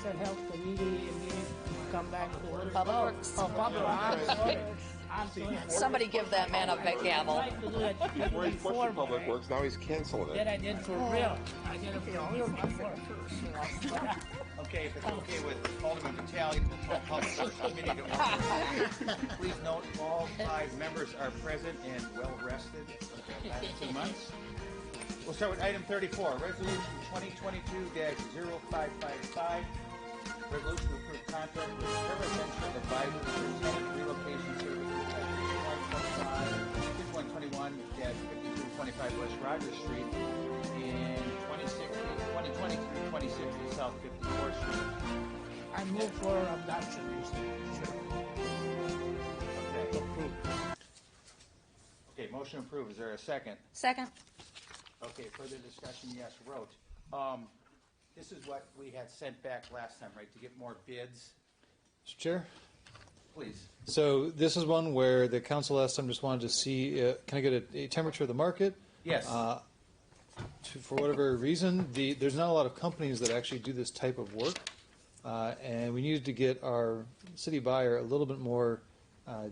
that help the meeting come back to order? Public Works. Oh, Public Works. I'm sorry. Somebody give that man a big gavel. I tried to do it Before he before, pushed Public right? Works, now he's canceling That it. I did for real. I did it for real before. Okay, if it's okay with Alderman Battalion, we'll call Public Works Committee to order. Please note, all 5 members are present and well-rested for the last 2 months. We'll start with item 34, Resolution 2022-0555. Resolution to approve contract with Residential Advisors for tenant relocation services at 5121-5225 West Rogers Street in 2023 South 54th Street. I move for adoption, Mr. Chair. Okay. Okay, motion approved. Is there a second? Second. Okay, further discussion, yes, wrote. This is what we had sent back last time, right, to get more bids? Mr. Chair? Please. So this is one where the council last time just wanted to see, can I get a temperature of the market? Yes. For whatever reason, there's not a lot of companies that actually do this type of work, and we needed to get our city buyer a little bit more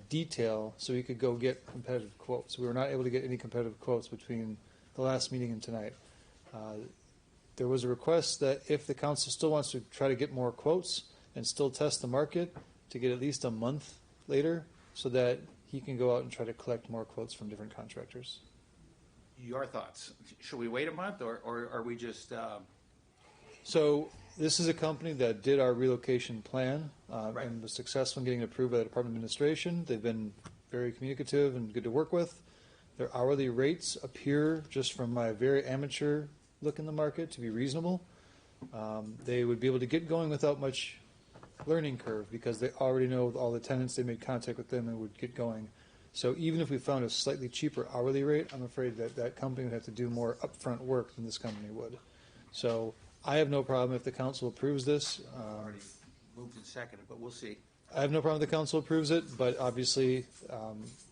detail so we could go get competitive quotes. We were not able to get any competitive quotes between the last meeting and tonight. There was a request that if the council still wants to try to get more quotes and still test the market, to get at least a month later so that he can go out and try to collect more quotes from different contractors. Your thoughts. Should we wait a month, or are we just... So this is a company that did our relocation plan Right. and was successful in getting it approved by the Department of Administration. They've been very communicative and good to work with. Their hourly rates appear, just from my very amateur look in the market, to be reasonable. They would be able to get going without much learning curve because they already know all the tenants. They made contact with them and would get going. So even if we found a slightly cheaper hourly rate, I'm afraid that that company would have to do more upfront work than this company would. So I have no problem if the council approves this. already moved and seconded, but we'll see. I have no problem if the council approves it, but obviously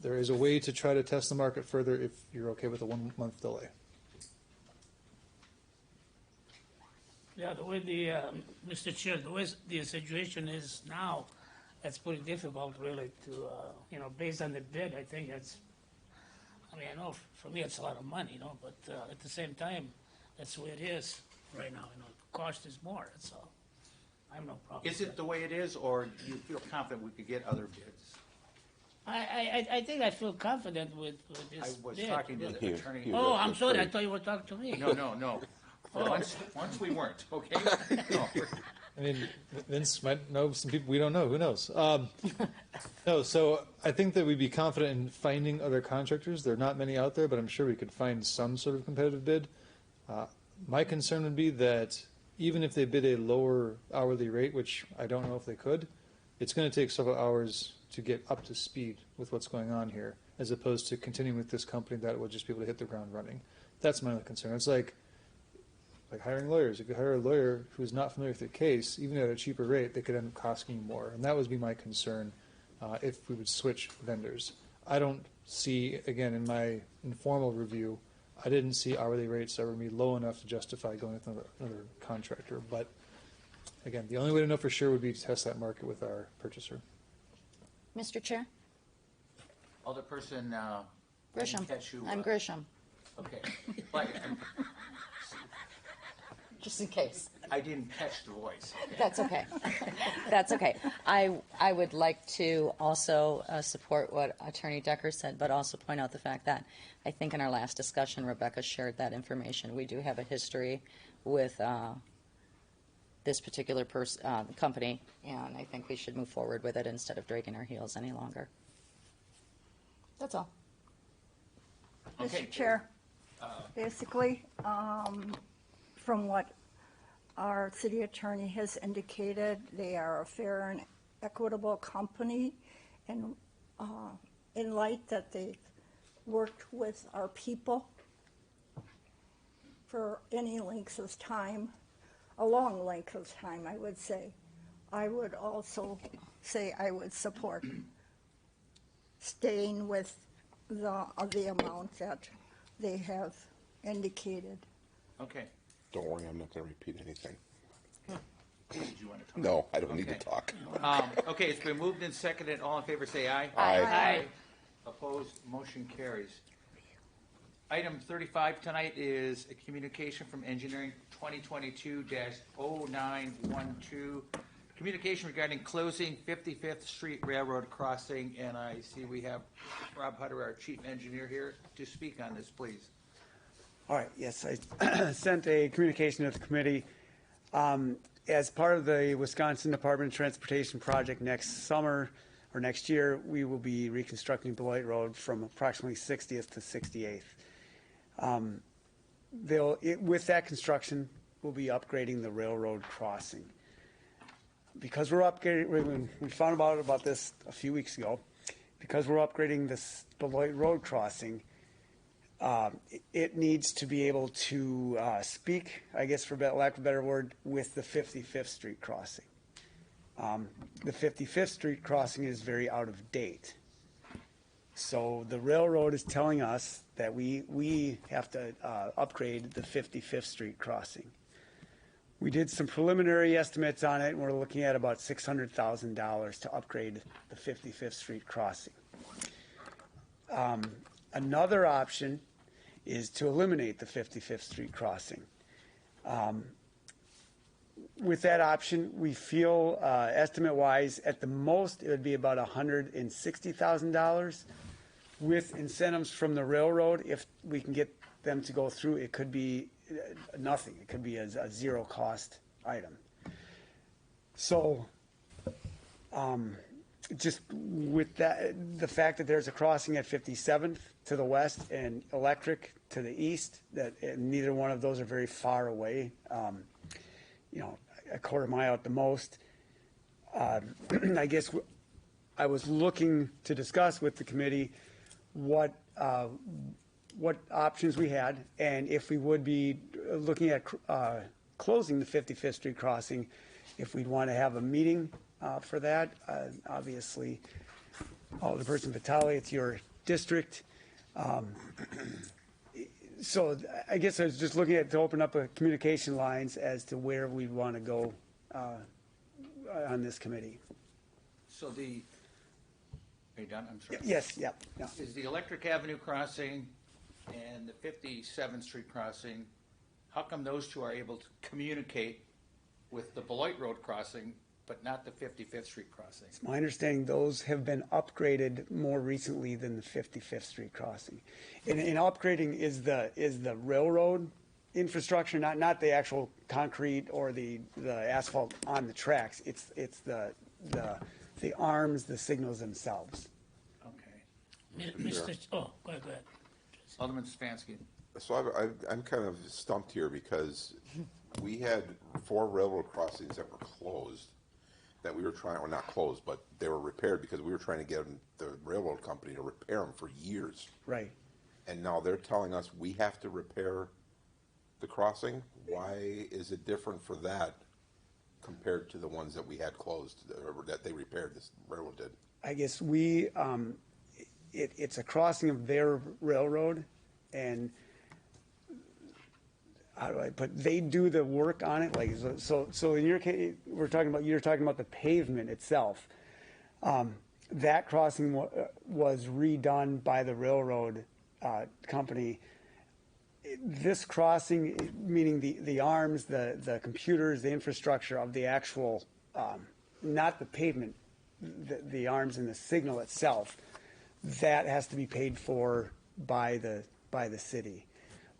there is a way to try to test the market further if you're okay with a 1 month delay. Yeah, the way Mr. Chair, the way the situation is now, it's pretty difficult really to, based on the bid, I think I know for me it's a lot of money, but at the same time, that's the way it is right now, the cost is more, that's all. I have no problem. Is it the way it is, or do you feel confident we could get other bids? I think I feel confident with this I was bid. talking to the attorney. Oh, I'm sorry, I thought you were talking to me. No. Once we weren't, okay? No. I mean, Vince might know some people we don't know. Who knows? No, so I think that we'd be confident in finding other contractors. There are not many out there, but I'm sure we could find some sort of competitive bid. My concern would be that even if they bid a lower hourly rate, which I don't know if they could, it's going to take several hours to get up to speed with what's going on here, as opposed to continuing with this company that will just be able to hit the ground running. That's my only concern. It's like hiring lawyers. If you hire a lawyer who's not familiar with the case, even at a cheaper rate, they could end up costing you more. And that would be my concern if we would switch vendors. I don't see, again, in my informal review, I didn't see hourly rates that would be low enough to justify going with another contractor. But again, the only way to know for sure would be to test that market with our purchaser. Mr. Chair? Alderperson Grisham. Ketchu, I'm Grisham, Okay. But just in case. I didn't catch the voice. That's okay. That's okay. I would like to also support what Attorney Decker said, but also point out the fact that I think in our last discussion, Rebecca shared that information. We do have a history with this particular company, and I think we should move forward with it instead of dragging our heels any longer. That's all. Okay. Mr. Chair, basically, from what our city attorney has indicated, they are a fair and equitable company, and in light that they've worked with our people for any length of time, a long length of time, I would say. I would also say I would support staying with the amount that they have indicated. Okay. Don't worry, I'm not going to repeat anything. Did you want to talk? No, I don't need to Okay. talk. Okay, it's been moved and seconded. All in favor, say aye. Aye. Opposed, motion carries. Item 35 tonight is a communication from Engineering 2022-0912. Communication regarding closing 55th Street Railroad crossing, and I see we have Rob Hutter, our chief engineer, here to speak on this, please. All right, yes, I sent a communication to the committee. As part of the Wisconsin Department of Transportation project next summer, or next year, we will be reconstructing Beloit Road from approximately 60th to 68th. With that construction, we'll be upgrading the railroad crossing. Because we're upgrading, we found out about this a few weeks ago, because we're upgrading this Beloit Road crossing, it needs to be able to speak, I guess for lack of a better word, with the 55th Street crossing. The 55th Street crossing is very out of date. So the railroad is telling us that we have to upgrade the 55th Street crossing. We did some preliminary estimates on it, and we're looking at about $600,000 to upgrade the 55th Street crossing. Another option is to eliminate the 55th Street crossing. With that option, we feel, estimate-wise, at the most, it would be about $160,000. With incentives from the railroad, if we can get them to go through, it could be nothing. It could be a zero-cost item. So, just with that, the fact that there's a crossing at 57th to the west and Electric to the east, that neither one of those are very far away. A quarter mile at the most. I guess I was looking to discuss with the committee what options we had, and if we would be looking at closing the 55th Street crossing, if we'd want to have a meeting for that. Obviously, Alderperson Vitale, it's your district. So I guess I was just looking at to open up a communication lines as to where we'd want to go on this committee. So are you done? I'm sorry. Yes, yeah. Is the Electric Avenue crossing and the 57th Street crossing, how come those two are able to communicate with the Beloit Road crossing, but not the 55th Street crossing? It's my understanding those have been upgraded more recently than the 55th Street crossing. And upgrading is the railroad infrastructure, not the actual concrete or the asphalt on the tracks. It's the arms, the signals themselves. Okay. Mr. Oh, go ahead. Alderman Stefanski. So I'm kind of stumped here because we had 4 railroad crossings that were closed that we were trying, or not closed, but they were repaired because we were trying to get the railroad company to repair them for years. Right. And now they're telling us we have to repair the crossing. Why is it different for that compared to the ones that we had closed, or that they repaired, this railroad did? I guess it's a crossing of their railroad, and but they do the work on it. Like so in your case, you're talking about the pavement itself. That crossing was redone by the railroad company. This crossing, meaning the arms, the computers, the infrastructure of the actual, not the pavement, the arms and the signal itself, that has to be paid for by the city.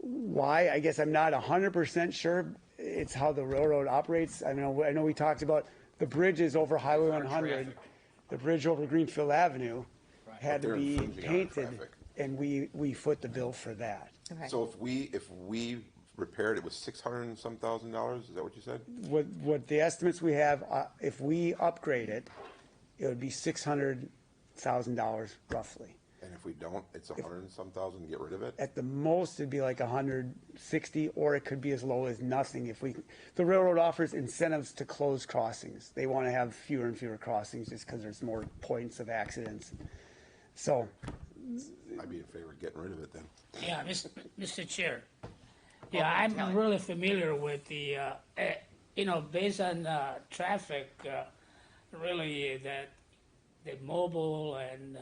Why? I guess I'm not 100% sure. It's how the railroad operates. I know we talked about the bridges over Highway 100, the bridge over Greenfield Avenue had to be painted, and we foot the bill for that. Okay. So if we repaired it was $600 and some thousand, is that what you said? What the estimates we have, if we upgrade it, it would be $600,000 roughly. And if we don't, it's $100 and some thousand to get rid of it? At the most, it'd be like 160, or it could be as low as nothing. The railroad offers incentives to close crossings. They want to have fewer and fewer crossings just because there's more points of accidents. So, I'd be in favor of getting rid of it then. Yeah, Mr. Chair. Yeah, I'm really familiar with the based on traffic, really that the mobile and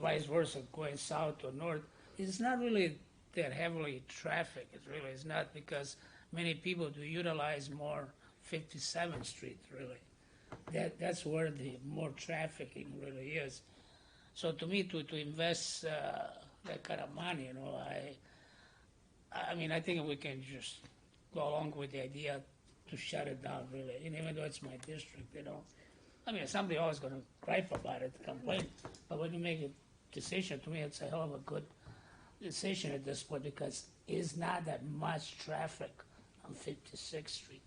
vice versa, going south or north, it's not really that heavily traffic. It's not because many people do utilize more 57th Street, really. That's where the more trafficking really is. So to me, to invest that kind of money, I mean, I think we can just go along with the idea to shut it down, really. And even though it's my district, I mean, somebody always going to gripe about it, complain. But when you make a decision, to me, it's a hell of a good decision at this point because it's not that much traffic on 56th Street.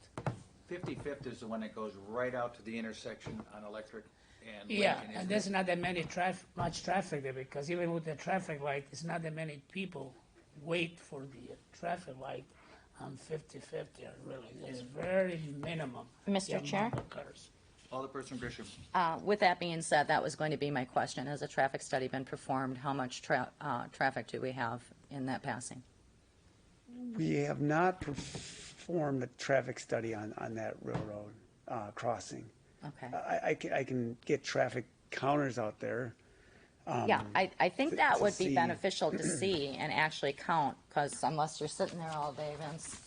55th is the one that goes right out to the intersection on Electric and Yeah, Lincoln, and isn't there's it? not that much traffic there because even with the traffic light, it's not that many people wait for the traffic light on 55th there, really. There's very minimum. Mr. the amount Chair? of cars. Alderperson Grisham. With that being said, that was going to be my question. Has a traffic study been performed? How much traffic do we have in that passing? We have not performed a traffic study on that railroad crossing. Okay. I can get traffic counters out there. Yeah, I think that to would be see. beneficial to see and actually count, because unless you're sitting there all day, Vince.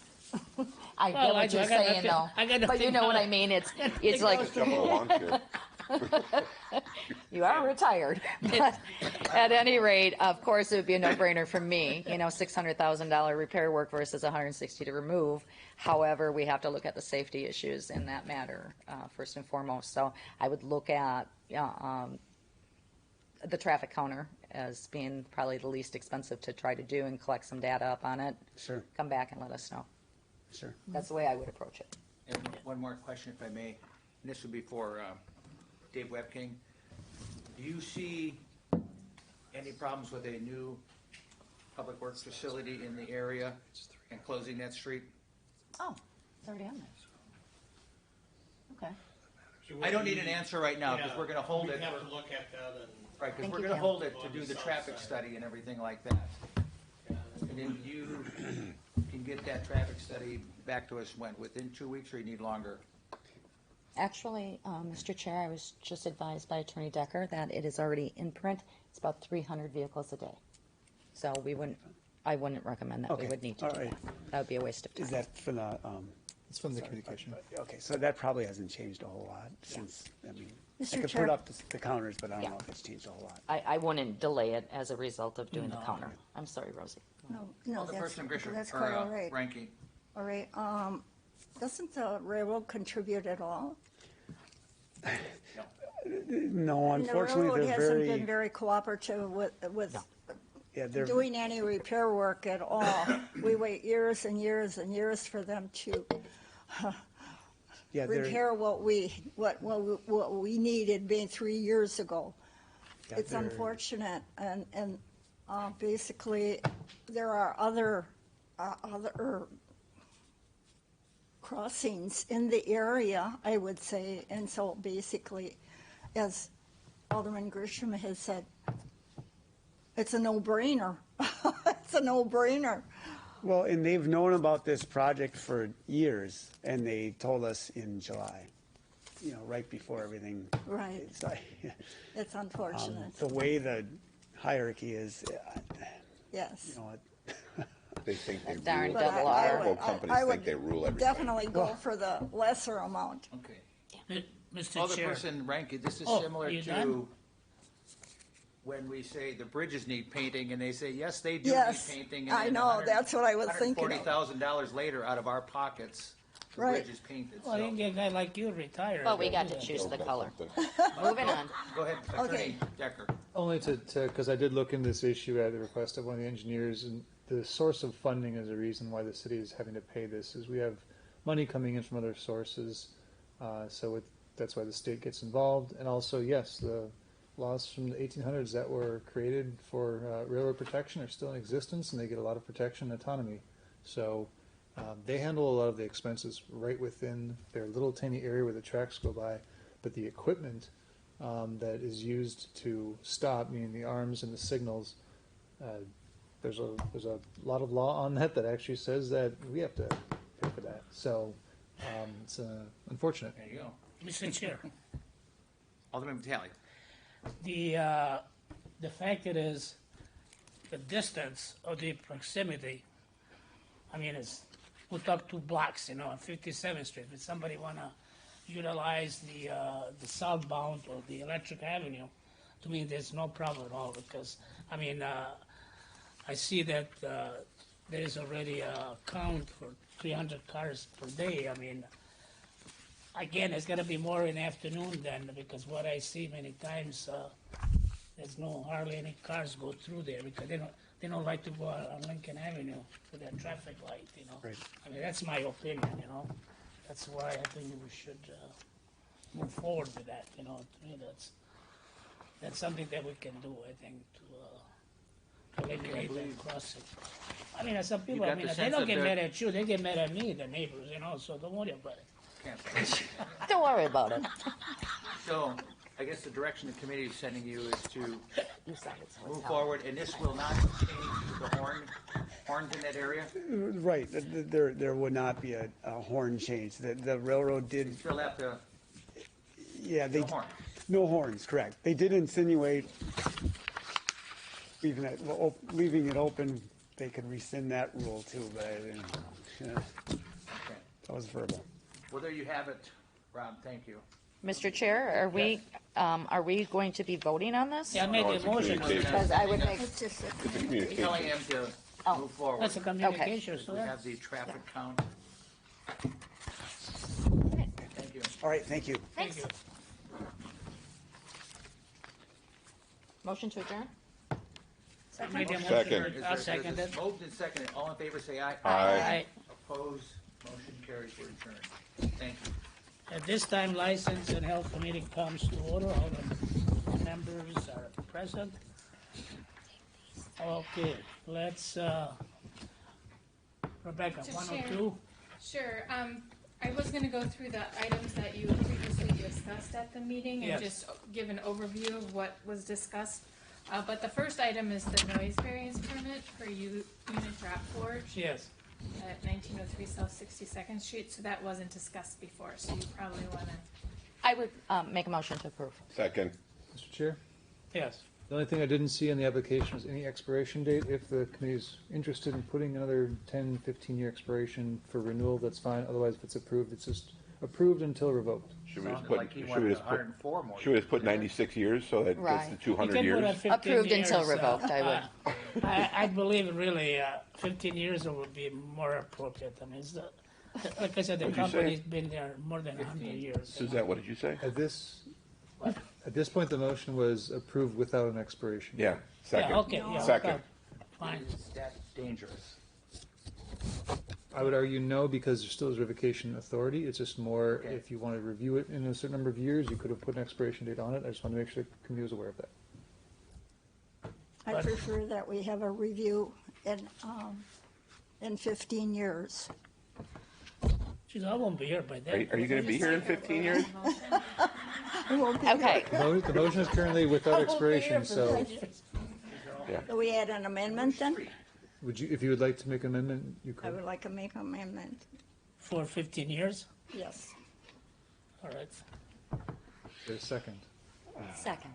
I get Well, what you're I got saying, nothing- though. I got But you nothing know what on I it. mean? It's like, Jump in the lawn chair. you are retired. But at any rate, of course, it would be a no-brainer for me, $600,000 repair work versus $160 to remove. However, we have to look at the safety issues in that matter, first and foremost. So I would look at the traffic counter as being probably the least expensive to try to do and collect some data up on it. Sure, Come back and let us know. sure. That's the way I would approach it. And one more question, if I may. And this would be for Dave Webking. Do you see any problems with a new public works facility in the area and closing that street? Oh, it's already on there. Okay. I don't need an answer right now because Yeah, we're going to hold it. We have to look at that and. Right, because Thank we're you, going to Ken. hold it to do the traffic study and everything like that. And then you can get that traffic study back to us when, within 2 weeks, or you need longer? Actually, Mr. Chair, I was just advised by Attorney Decker that it is already in print. It's about 300 vehicles a day. So I wouldn't recommend that. We Okay, would need to all do right. that. That would be a waste of time. Is that for the, It's from the communication. okay, so that probably hasn't changed a whole lot since, I mean, I Mr. could Chair. put up the counters, but I don't Yeah. know if it's changed a whole lot. I wouldn't delay it as a result of doing the counter. I'm sorry, Rosie. No, Alderperson Grisham, that's or quite all right. Ranking. All right, doesn't the railroad contribute at all? No, And the unfortunately, railroad they're hasn't very, been very cooperative with yeah, they're, doing any repair work at all. We wait years and years and years for them to yeah, they're, repair what we needed being 3 years ago. yeah, It's they're- unfortunate, and basically, there are other crossings in the area, I would say, and so basically, as Alderman Grisham has said, it's a no-brainer. It's a no-brainer. Well, and they've known about this project for years, and they told us in July, right before everything. Right. It's like, It's unfortunate, the way the hierarchy is, yes. They think they Darn rule. double The R. railroad companies think they rule everything. Definitely go for the lesser amount. Okay. Mr. Chair. Alderperson Rankin, this is Oh, similar you to done? when we say the bridges need painting, and they say, yes, they do need Yes, painting. I know, that's what I was thinking of. $140,000 later out of our pockets, the Right. bridge is painted. Well, I So, think a guy like you retired. Well, we got do to that. choose the That's color. something. Moving on. go ahead, Attorney Decker. Only because I did look into this issue at the request of one of the engineers, and the source of funding is a reason why the city is having to pay this, is we have money coming in from other sources, that's why the state gets involved, and also, yes, the laws from the 1800s that were created for railroad protection are still in existence, and they get a lot of protection and autonomy. So they handle a lot of the expenses right within their little tiny area where the tracks go by, but the equipment that is used to stop, meaning the arms and the signals, there's a lot of law on that actually says that we have to pay for that. So It's unfortunate. There you go. Mr. Chair, Alderman Vitale. the fact it is the distance or the proximity, I mean, it's, we talk 2 blocks, on 57th Street. If somebody wanna utilize the southbound or the Electric Avenue, to me, there's no problem at all, because, I mean, I see that, there is already a count for 300 cars per day. I mean, again, it's gonna be more in the afternoon then, because what I see many times, there's hardly any cars go through there, because they don't like to go on Lincoln Avenue for that traffic light, Right. I mean, that's my opinion, That's why I think we should, move forward with that, To me, that's something that we can do, I think, to eliminate that crossing. I mean, some people, got the they sense don't that get they're- mad at you, they get mad at me, the neighbors, so don't worry about it. Don't worry about it. So, I guess the direction the committee is sending you is to You said it's move hotel. forward, and this will not change the horns in that area? Right, there would not be a horn change. The railroad did, Still have to, yeah, they, no horns. no horns, correct. They did insinuate leaving it open, they could rescind that rule too, but I didn't, Okay. that was verbal. Well, there you have it, Rob, thank you. Mr. Chair, are we going to be voting on this? Yeah, I made No, the it's a motion, communication. Because I would make, It's just a It's a communication. Telling him to Oh. move forward. that's a communication, so We that's. have the traffic count. Thank you. All right, thank you. Thank you. motion to adjourn? I made the motion. Second. I'll second it. Moved and seconded. All in favor, say aye. Aye. Opposed, motion carries. We're adjourned. Thank you. At this time, License and Health Committee comes to order. All the members are present. Okay, let's, Rebecca, Mr. 102? Sure, I was gonna go through the items that you previously discussed at the meeting Yes. and just give an overview of what was discussed. But the first item is the noise variance permit for Unit Drop Forge Yes. at 1903 South 62nd Street, so that wasn't discussed before, so you probably wanna, I would make a motion to approve. Second. Mr. Chair? Yes. The only thing I didn't see in the application was any expiration date. If the committee's interested in putting another 10, 15-year expiration for renewal, that's fine. Otherwise, if it's approved, it's just approved until revoked. Should we just Sounded put, like he should wanted we just put, 104 more. should we just put 96 years so that gets the Right. 200 You can put a years? 15 Approved until years, revoked, I would. I believe really 15 years would be more appropriate. I mean, it's like I said, the What'd you say? company's been there more than 100 years. Suzette, what did you say? At this point, the motion was approved without an expiration. Yeah, second. Yeah, okay, yeah. Second. okay. Fine. Is that dangerous? I would argue no, because there still is revocation authority. It's just more, Okay. if you want to review it in a certain number of years, you could have put an expiration date on it. I just want to make sure the committee was aware of that. I prefer that we have a review in 15 years. Geez, I won't be here by then. Are you gonna be here in 15 years? We won't be Okay, The motion is currently without expiration, so Do we add an amendment then? would you, if you would like to make an amendment, you I would could. like to make an amendment, For 15 years? yes. All right. There's a second. second.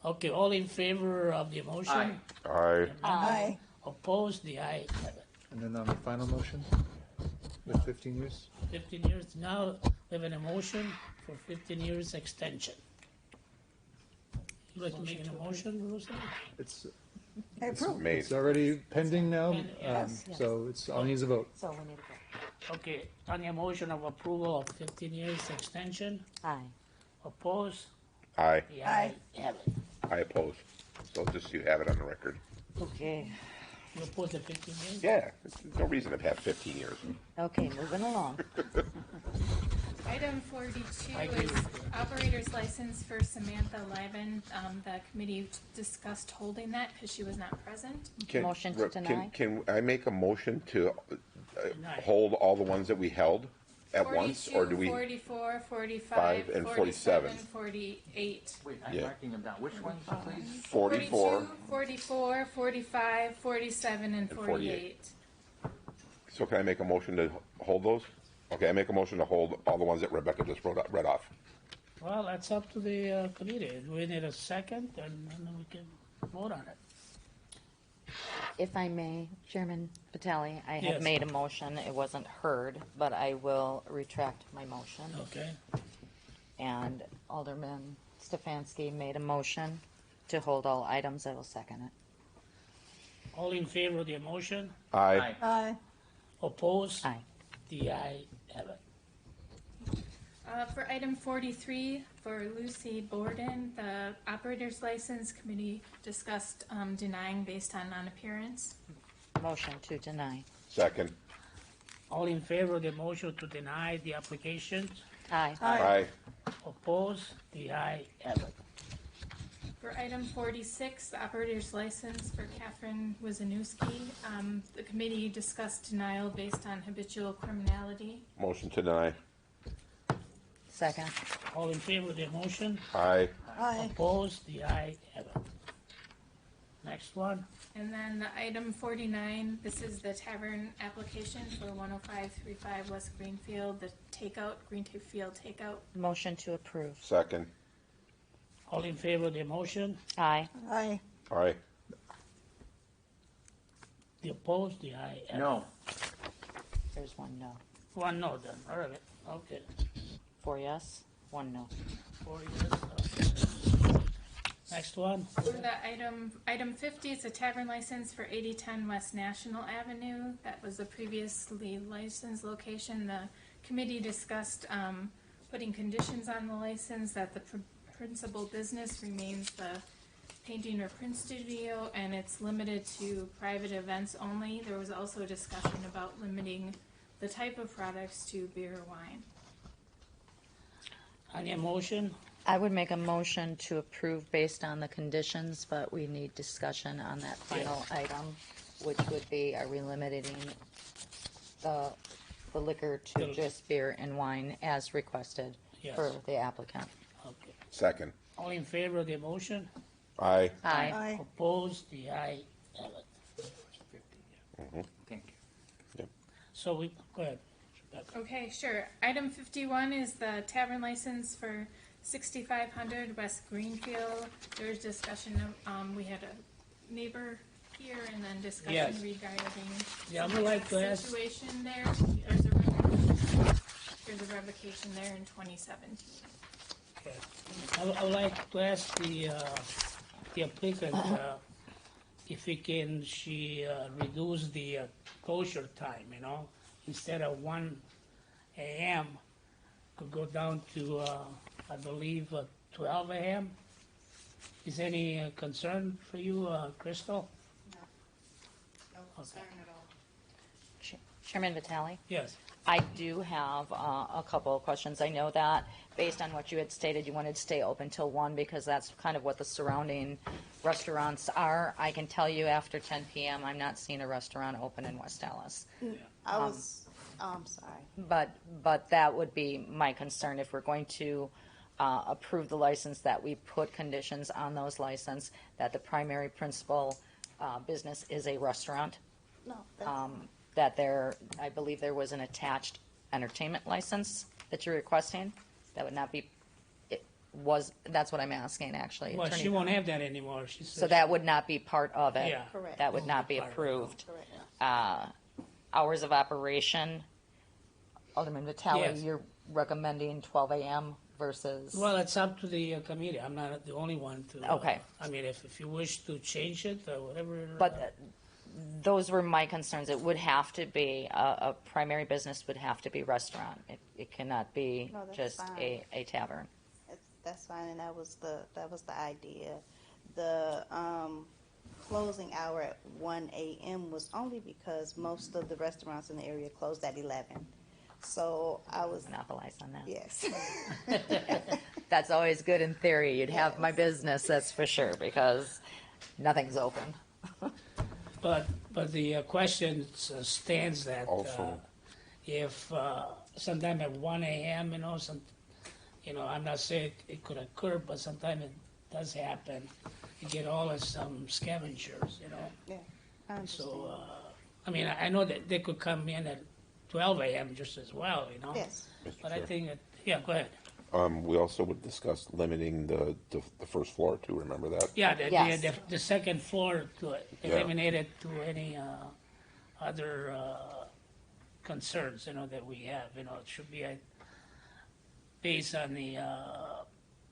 Okay, all in favor of the motion? Aye. Aye. Aye. Opposed? The aye. Have it. And then on the final motion, with 15 years? 15 years. Now, we have an motion for 15 years extension. You like to make an motion, Rosa? It's, I approve. Made. it's already pending now, Yes. so it's, all needs a vote. So we need to vote. Okay, on the motion of approval of 15 years extension, Aye. opposed? Aye. The aye. Have it. I oppose. So just so you have it on the record. Okay. You oppose the 15 years? Yeah, there's no reason to have 15 years. Okay, moving along. item 42 I agree is with you. operator's license for Samantha Liven. The committee discussed holding that because she was not present. Motion to deny? Can I make a motion to Deny. hold all the ones that we held at once, or do we? 44, 45, Five and 47, 47. 48. Wait, I'm Yeah. marking them down. Which ones, please? 44. 44, 45, 47, and And 48. 48. So can I make a motion to hold those? Okay, I make a motion to hold all the ones that Rebecca just read off. Well, that's up to the committee. We need a second, and then we can vote on it. If I may, Chairman Vitale, I Yes. have made a motion. It wasn't heard, but I will retract my motion. Okay. And Alderman Stefanski made a motion to hold all items. I will second it. All in favor of the motion? Aye. Aye. Opposed? Aye. The ayes have it. For item 43, for Lucy Borden, the operator's license committee discussed denying based on non-appearance. Motion to deny. Second. All in favor of the motion to deny the applications? Aye. Aye. Opposed? The ayes have it. For item 46, the operator's license for Catherine Wizanowski, the committee discussed denial based on habitual criminality. Motion to deny. Second. All in favor of the motion? Aye. Aye. Opposed? The ayes have it. Next one? And then the item 49, this is the Tavern application for 10535 West Greenfield, the takeout, Greenfield takeout. Motion to approve. Second. All in favor of the motion? Aye. Aye. Aye. The opposed? The ayes have it. No. There's one no. One no then, all right, okay. 4 yes, 1 no. 4 yes, okay. Next one? For the item 50 is a tavern license for 8010 West National Avenue. That was the previously licensed location. The committee discussed putting conditions on the license that the principal business remains the painting or print studio, and it's limited to private events only. There was also a discussion about limiting the type of products to beer or wine. On your motion? I would make a motion to approve based on the conditions, but we need discussion on that final item, which would be, are we limiting the liquor to just beer and wine as requested Yes. for the applicant? Okay. Second. All in favor of the motion? Aye. Aye. Aye. Opposed? The ayes have it. Thank you. So we, go ahead. Rebecca. Okay, sure. Item 51 is the tavern license for 6500 West Greenfield. There was discussion of, we had a neighbor here and then discussion Yes. regarding Yeah, I would like to ask, situation there. There's a revocation there in 2017. okay. I would like to ask the applicant, if she reduce the closure time, instead of 1 a.m., could go down to, I believe, 12 a.m. Is any concern for you, Crystal? No concern at all. Chairman Vitale? Yes. I do have a couple of questions. I know that based on what you had stated, you wanted to stay open till 1 because that's kind of what the surrounding restaurants are. I can tell you after 10 p.m., I'm not seeing a restaurant open in West Allis. I was, I'm sorry. But that would be my concern if we're going to approve the license, that we put conditions on those license, that the primary principal business is a restaurant. No, that's, That there, I believe there was an attached entertainment license that you're requesting. That would not be, that's what I'm asking, actually. Well, Attorney- she won't have that anymore. She said So that would not be part of it. Yeah. Correct. That would not be Part of it. approved. correct. Hours of operation, Alderman Vitale, Yes. you're recommending 12 a.m. versus? Well, it's up to the committee. I'm not the only one to. Okay. I mean, if you wish to change it or whatever. But those were my concerns. It would have to be, a primary business would have to be restaurant. It cannot be No, that's just fine. a tavern. That's fine, and that was the idea. The closing hour at 1 a.m. was only because most of the restaurants in the area closed at 11. So I was, Monopolize on that. yes. That's always good in theory. You'd have my business, that's for sure, because nothing's open. But the question stands that Also- if sometime at 1 a.m., I'm not saying it could occur, but sometimes it does happen. You get all of some scavengers, Yeah, I understand. So, I mean, I know that they could come in at 12 a.m. just as well, you know? Yes. But I think, yeah, go ahead. We also would discuss limiting the first floor too, remember that? Yeah, Yes. the second floor to Yeah. eliminate it to any other concerns, you know, that we have. You know, it should be based on the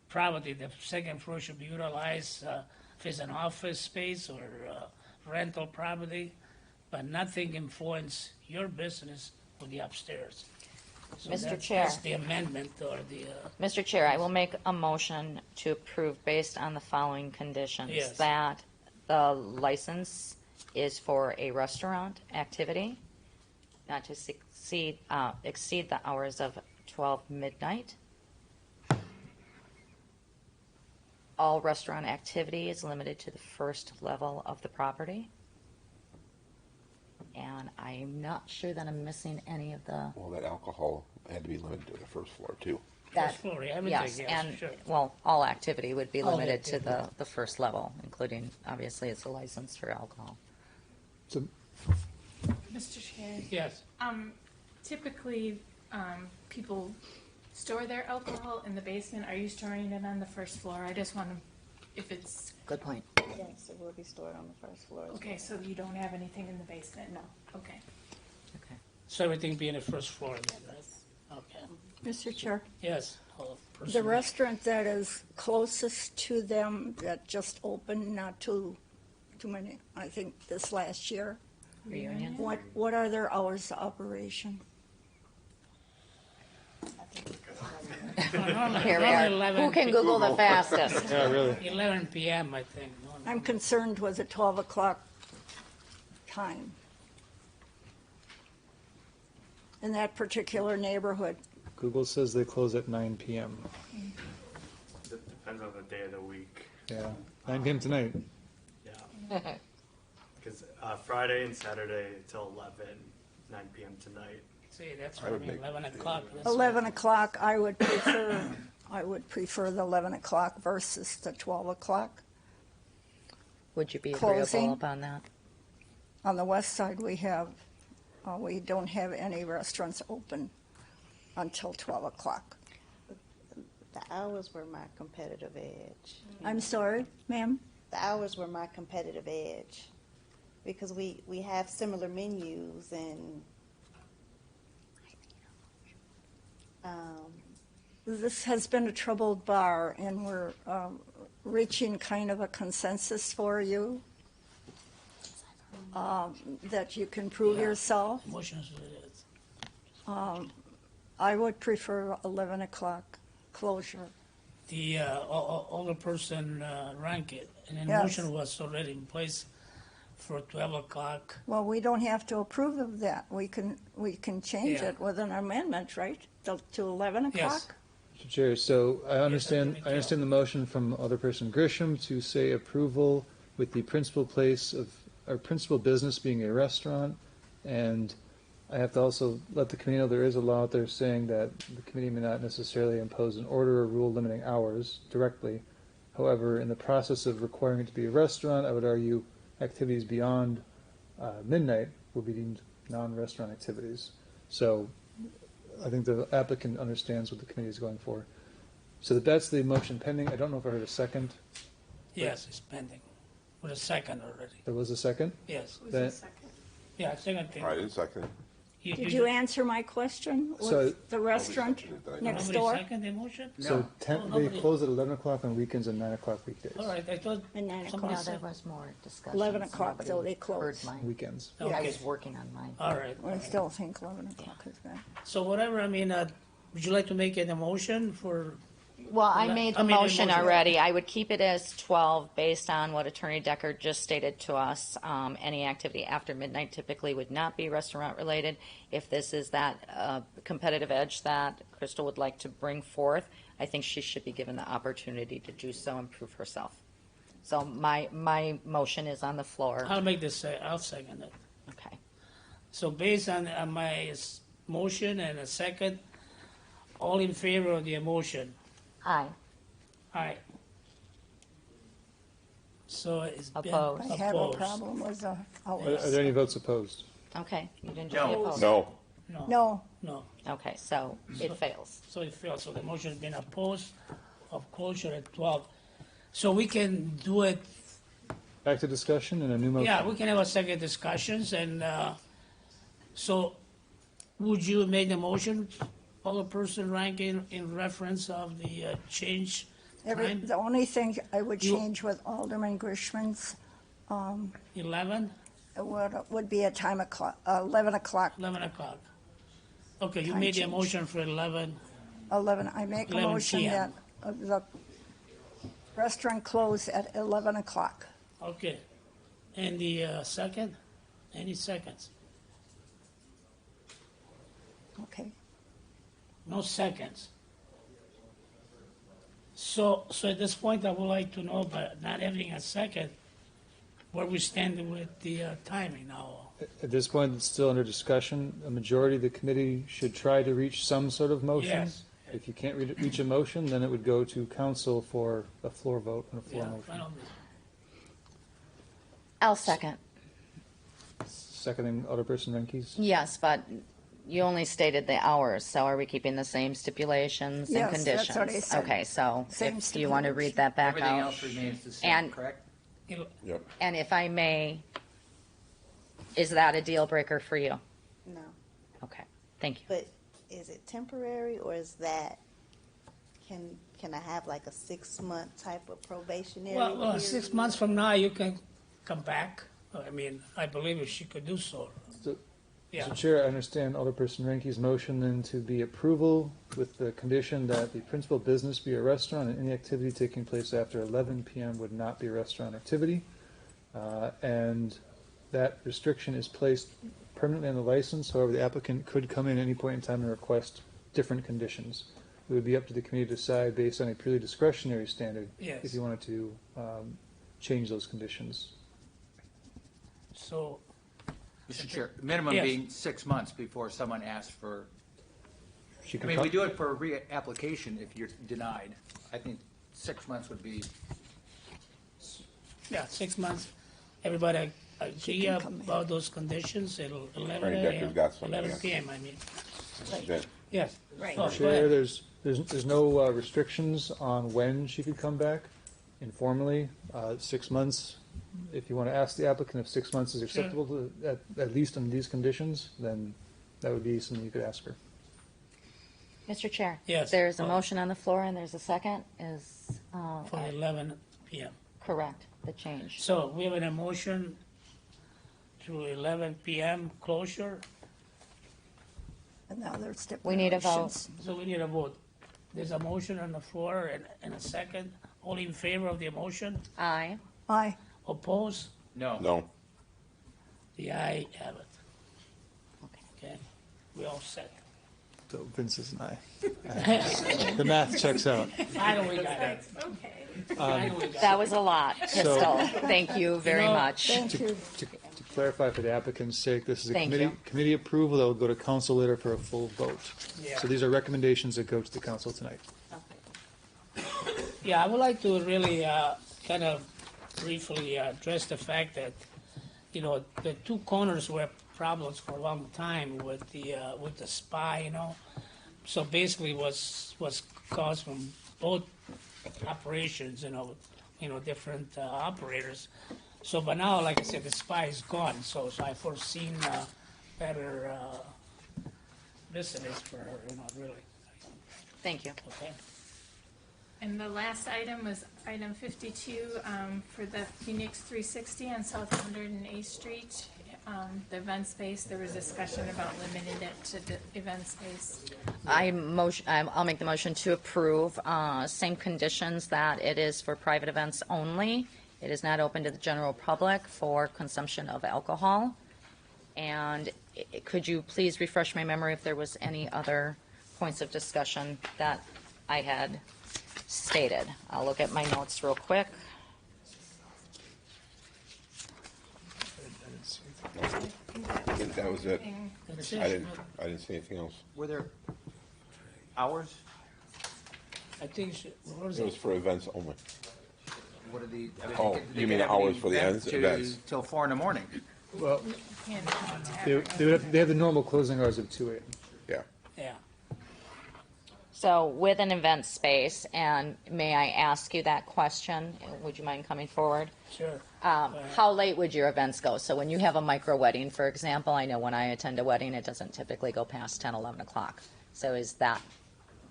property. The second floor should be utilized if it's an office space or rental property, but nothing influence your business with the upstairs. So Mr. Chair. That's the amendment or the, Mr. Chair, I will make a motion to approve based on the following conditions. Yes. That the license is for a restaurant activity, not to exceed the hours of 12 midnight. All restaurant activity is limited to the first level of the property. And I'm not sure that I'm missing any of the. Well, that alcohol had to be limited to the first floor too. first floor, everything, Yes, yes, and, sure. well, all activity would be All limited to activity. the first level, including, obviously, it's a license for alcohol. So, Mr. Chair, Yes, typically, people store their alcohol in the basement. Are you storing it on the first floor? I just want to, if it's, Good point. Yes, it will be stored on the first floor. as okay, well. so you don't have anything in the basement? No. Okay. Okay. so everything being the first floor then, right? Okay, Mr. Chair, yes. All the personal. restaurant that is closest to them that just opened not too many, I think this last year, Reunion? what are their hours of operation? Here we are. 11 Who can Google the fastest? yeah, really. 11 p.m., I think. No, no. I'm concerned with the 12 o'clock time in that particular neighborhood. Google says they close at 9 p.m. It depends on the day of the week. Yeah, 9 p.m. tonight. Yeah. Because Friday and Saturday till 11, 9 p.m. tonight. See, that's I what I would mean, make- 11 o'clock. that's 11 o'clock, I would prefer the 11 o'clock versus the 12 o'clock. Would you be Closing. agreeable upon that? On the west side, we don't have any restaurants open until 12 o'clock. The hours were my competitive edge. I'm sorry, ma'am? The hours were my competitive edge because we have similar menus and This has been a troubled bar, and we're reaching kind of a consensus for you, that you can prove yourself. Motions it is. I would prefer 11 o'clock closure. The older person rank it, and then Yes. motion was already in place for 12 o'clock. Well, we don't have to approve of that. We can change Yeah. it with an amendment, right? To 11 o'clock? Yes. Mr. Chair, so I understand, Yes, I understand the motion from Alderperson Grisham to say approval with the principal place of, our principal business being a restaurant. And I have to also let the committee know there is a law out there saying that the committee may not necessarily impose an order or rule limiting hours directly. However, in the process of requiring it to be a restaurant, I would argue activities beyond midnight will be deemed non-restaurant activities. So I think the applicant understands what the committee is going for. So that's the motion pending. I don't know if I heard a second. Yes, it's pending. With a second already. There was a second? Yes. Who's That- the second? Yeah, second thing. All right, second. Did you answer my question So- with the restaurant seconded that. next Nobody door? second the motion? So they nobody- close at 11 o'clock on weekends and 9 o'clock weekdays. All right, I thought At 9 somebody o'clock. No, there said. was more discussion. 11 o'clock, Nobody so they heard close. mine. Weekends. I Okay. was working on mine. All right. I still think 11 o'clock is good. So whatever, I mean, would you like to make it a motion for, Well, I made the I made a motion motion. already. I would keep it as 12 based on what Attorney Decker just stated to us. Any activity after midnight typically would not be restaurant related. If this is that competitive edge that Crystal would like to bring forth, I think she should be given the opportunity to do so and prove herself. So my motion is on the floor. I'll make this, I'll second it. Okay. So based on my motion and a second, all in favor of the motion? Aye. Aye. So it's been Opposed. I have a opposed. problem with the Are hours. there any votes opposed? Okay. You didn't No. just oppose. No, No, No. Okay, so it fails. So it fails. So the motion's been opposed of closure at 12. So we can do it, Back to discussion and a new motion. yeah, we can have a second discussions and, so would you make the motion, Alderperson Rankin, in reference of the change time? the only thing I would You- change with Alderman Grishman's 11? would be a time o'clock, 11 o'clock. 11 o'clock. Okay, you Time made the change. motion for 11. 11, I make a 11 motion that PM. the restaurant close at 11 o'clock. Okay. And the second? Any seconds? Okay. No seconds. So at this point, I would like to know, but not having a second, where we stand with the timing now. At this point, it's still under discussion. A majority of the committee should try to reach some sort of motion. Yes. If you can't reach a motion, then it would go to council for a floor vote and a floor Yeah, motion. final. I'll second. Seconding Alderperson Rankies. Yes, but you only stated the hours, so are we keeping the same stipulations and Yes, that's conditions? what I said. Okay, so Same if you want to read that back Everything out. else remains the same, And- correct? Yep. And if I may, is that a deal breaker for you? No. Okay, thank you. But is it temporary or is that, can I have like a 6-month type of probationary Well, period? 6 months from now, you can come back. I mean, I believe if she could do so. So, Yeah. Mr. Chair, I understand Alderperson Ranki's motion then to be approval with the condition that the principal business be a restaurant and any activity taking place after 11 p.m. would not be a restaurant activity. And that restriction is placed permanently on the license. However, the applicant could come in at any point in time and request different conditions. It would be up to the committee to decide based on a purely discretionary standard Yes. if you wanted to change those conditions. So, Mr. Chair, minimum Yes. being 6 months before someone asks for, She I can mean, come- we do it for a reapplication if you're denied. I think 6 months would be, yeah, 6 months. Everybody agree about those conditions? It'll 11 Attorney Decker's a.m., got some, 11 yes. p.m., I mean. Then- Yes. Right. Oh, go Chair, ahead. there's no restrictions on when she could come back informally. 6 months, if you want to ask the applicant if 6 months is acceptable, at least on these conditions, then that would be something you could ask her. Mr. Chair? Yes. There's a motion on the floor and there's a second. Is For 11 p.m. correct, the change? So we have an motion to 11 p.m. closure, And now there's We need a vote. stipulations. so we need a vote. There's a motion on the floor and a second. All in favor of the motion? Aye. Aye. Oppose? no. No. The aye have it. Okay, we all set. So Vince is an aye. The math checks out. Finally got it. Okay. Finally got it. That was a lot, Crystal. Thank you very know, much. Thank you. To clarify for the applicant's sake, this is a Thank committee, you. committee approval that will go to council later for a full vote. Yeah. So these are recommendations that go to the council tonight. Yeah, I would like to really kind of briefly address the fact that, you know, the two corners were problems for a long time with the spa, you know. So basically was caused from both operations, you know, different operators. So, but now, like I said, the spa is gone, so I foreseen better business for her, you know, really, Thank you. okay? And the last item was item 52, for the Phoenix 360 on South 108th Street. The event space, there was discussion about limiting it to the event space. I'll make the motion to approve, same conditions that it is for private events only. It is not open to the general public for consumption of alcohol. And could you please refresh my memory if there was any other points of discussion that I had stated? I'll look at my notes real quick. I think that was it. That's I it. didn't see anything else. Were there hours? I think, what was It was it? for events only. What are the? I mean, Oh, they could you mean have hours the for the event events? Till 4 in the morning. Well, Can't have a they, tavern. they have the normal closing hours of 2 a.m. Yeah. Yeah. So with an event space, and may I ask you that question? Would you mind coming forward? Sure. How late would your events go? So when you have a micro wedding, for example, I know when I attend a wedding, it doesn't typically go past 10, 11 o'clock. So is that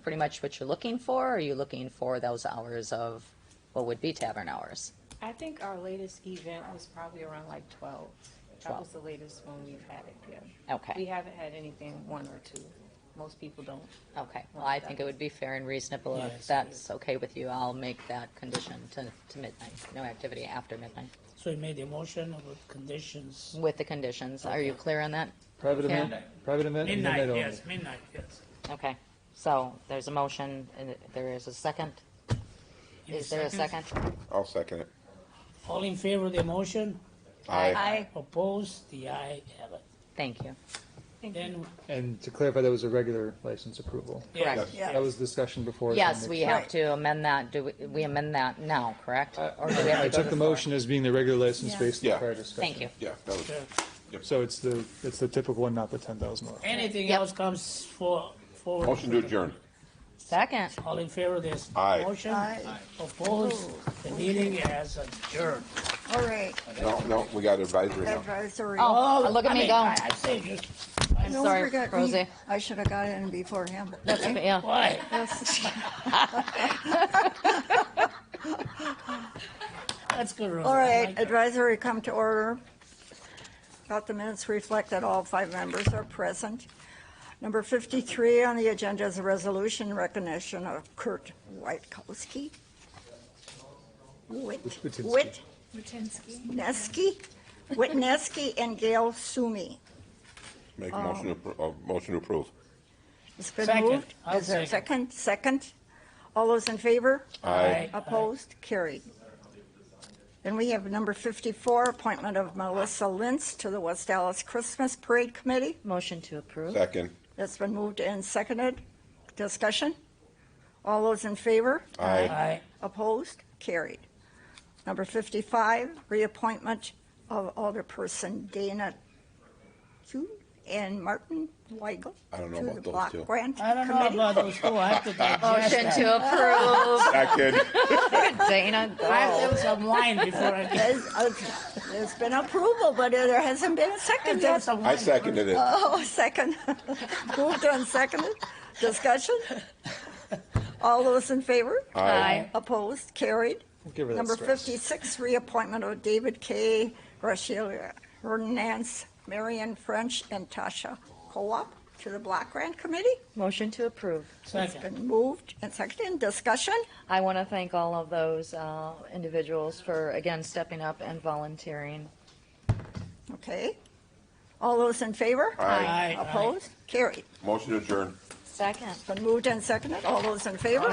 pretty much what you're looking for? Or are you looking for those hours of what would be tavern hours? I think our latest event was probably around like 12. That 12. was the latest one we've had it, yeah. Okay. We haven't had anything 1 or 2. Most people don't. Okay, well, I think it would be fair and reasonable if Yes. that's okay with you. I'll make that condition to midnight, no activity after midnight, So you made the motion with conditions. with the conditions. Are you clear on that? Private Yeah. event, private event, and Midnight, only. yes, midnight, yes. Okay, so there's a motion, and there is a second. Any Is there a seconds? second? I'll second it. All in favor of the motion? Aye. Opposed? The aye have it. Thank you. Then, And to clarify, that was a regular license approval. yes, Correct. Yeah. That was discussion before. so Yes, make we sure. have to amend that. Do we amend that now, correct? Or do we have I to go took to the floor? motion as being the regular license Yeah. based on Yeah. prior discussion. Thank you. Yeah, that was, sure. So it's the typical one, not the 10,000 dollar. Anything Yep. else comes forward? motion to adjourn. Second. All in favor of this Aye. motion? Aye. Opposed? The meeting has adjourned. All right, No, we got advisory now. advisory. Oh, look at I me mean, go. I saved you. I'm Don't sorry, forget me. Rosie. I should have got in before him. That's okay, yeah. Why? Yes. That's good, Rosie. All I right, like that. advisory come to order. Got the minutes reflect that all 5 members are present. Number 53 on the agenda is a resolution recognition of Kurt Witkowski. Wittinsky. Witinsky. Witneski and Gail Sumi. Make a motion to approve. It's been Second. moved. I'll Is there a second. second? Second. All those in favor? Aye. Opposed? Carried. Then we have number 54, appointment of Melissa Lintz to the West Allis Christmas Parade Committee. Motion to approve. Second. It's been moved and seconded. Discussion? All those in favor? Aye. Aye. Opposed? Carried. Number 55, reappointment of Alderperson Dana Kuhn and Martin Weigel I don't know to about the those Block two. Grant I don't know Committee. about those two. I have to digest Motion that. to approve. Second. Dana, I have to go. have some wine before I get. There's been approval, but there hasn't been a second yet. I seconded it. Oh, second. Moved and seconded. Discussion? All those in favor? Aye. Opposed? Carried. Give her that Number stress. 56, reappointment of David K. Graciela Hernandez, Marion French, and Tasha Co-op to the Block Grant Committee. Motion to approve. Second. Been moved and seconded. Discussion? I want to thank all of those individuals for, again, stepping up and volunteering. Okay. All those in favor? Aye. Aye. Opposed? Carried. Motion to adjourn. Second. Been moved and seconded. All those in favor?